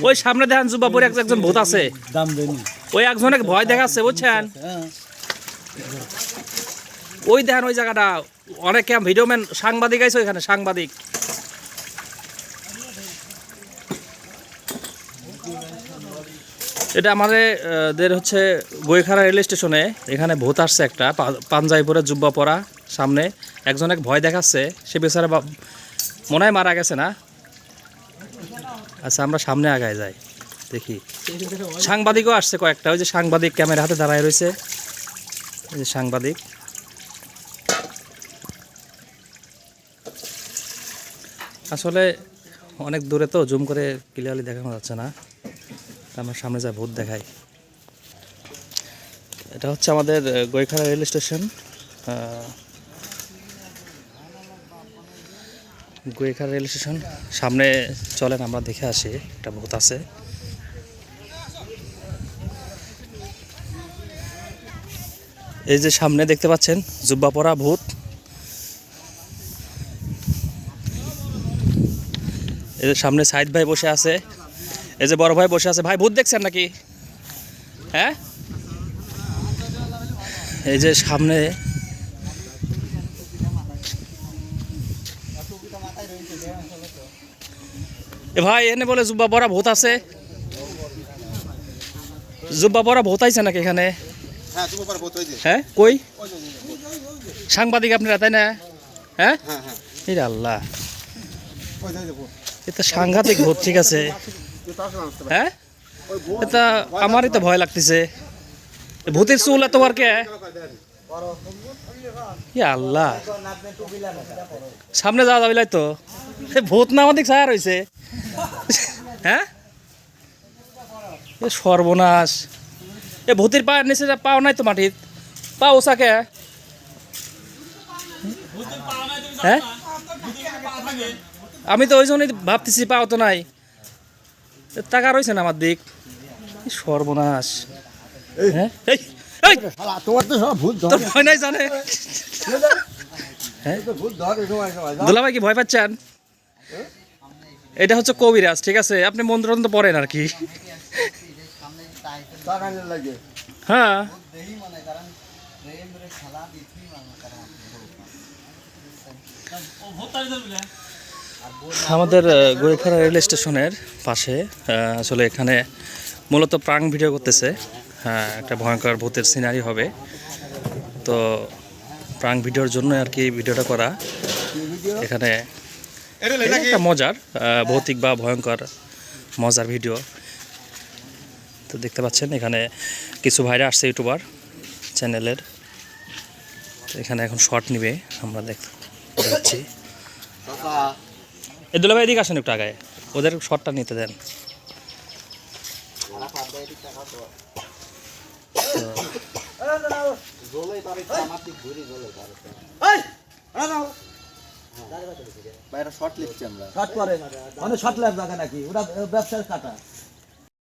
ওই সামনে দেখেন যুবাপুর একজন ভূত আছে, দাম দেনি ওই একজনে ভয় দেখাচ্ছে বুঝছেন। ওই দেখেন ওই জায়গাটা অনেক ভিডিও ম্যান সাংবাদিক আছে ওইখানে, সাংবাদিক। এটা আমাদের হচ্ছে গৈখারা রেল স্টেশনে, এখানে ভূত আসছে একটা পাঞ্জাবি পরে জুব্বা পরা, সামনে একজন এক ভয় দেখাচ্ছে, সে বেচারা মনে হয় মারা গেছে না। আচ্ছা আমরা সামনে আগায় যাই, দেখি। সাংবাদিকও আসছে কয়েকটা, ওই যে সাংবাদিক ক্যামেরা হাতে দাঁড়ায় রয়েছে, এই যে সাংবাদিক। আসলে অনেক দূরে তো জুম করে ক্লিয়ারলি দেখানো যাচ্ছে না, আমার সামনে যা ভূত দেখাই। এটা হচ্ছে আমাদের গৈখারা রেল স্টেশন, গৈখারা রেল স্টেশন। সামনে চলেন আমরা দেখে আসি, একটা ভূত আছে। এই যে সামনে দেখতে পাচ্ছেন জুব্বা পরা ভূত, এই যে সামনে সাইদ ভাই বসে আছে, এই যে বড় ভাই বসে আছে। ভাই ভূত দেখছেন নাকি? হ্যাঁ, এই যে সামনে এ ভাই এনে বলে জুব্বা পরা ভূত আছে, জুব্বা পরা ভূত আইছে নাকি এখানে? হ্যাঁ কই সাংবাদিক আপনারা, তাই না? হ্যাঁ, এই আল্লাহ, এটা সাংঘাতিক ভূত। ঠিক আছে, হ্যাঁ, এটা আমারই তো ভয় লাগতেছে। ভূতের চুল এত বার কে? আল্লাহ, সামনে যাওয়া যাবে তো, ভূত না আমাদের ছায়া রয়েছে। হ্যাঁ, সর্বনাশ, এ ভূতের পায়ের নিচে পাও নাই তো মাটির, পা ওসাকে। হ্যাঁ, আমি তো ওই জন্যই ভাবতেছি পাও তো নাই, টাকা রয়েছে না আমার দিক। সর্বনাশ, হ্যাঁ, তোমার তো সব ভূত তোর ভয় নাই জানে? দুলাভাই কি ভয় পাচ্ছেন? এটা হচ্ছে কবিরাজ, ঠিক আছে, আপনি মন্ত্র পড়েন আর কি। হ্যাঁ, আমাদের গৈখারা রেল স্টেশনের পাশে আসলে এখানে মূলত প্রাং ভিডিও করতেছে। হ্যাঁ, একটা ভয়ঙ্কর ভূতের সিনারি হবে, তো প্রাং ভিডিওর জন্য আর কি ভিডিওটা করা। এখানে একটা মজার ভৌতিক বা ভয়ঙ্কর মজার ভিডিও। তো দেখতে পাচ্ছেন এখানে কিছু ভাইরা আসছে ইউটিউবার চ্যানেলের, এখানে এখন শর্ট নিবে, আমরা দেখছি। এই দুলা ভাই এদিকে আসেন একটু আগায়, ওদের শর্টটা নিতে দেন। শর্ট করে, মানে শর্ট ল্যাব জায়গা নাকি ওটা ব্যবসার কাটা।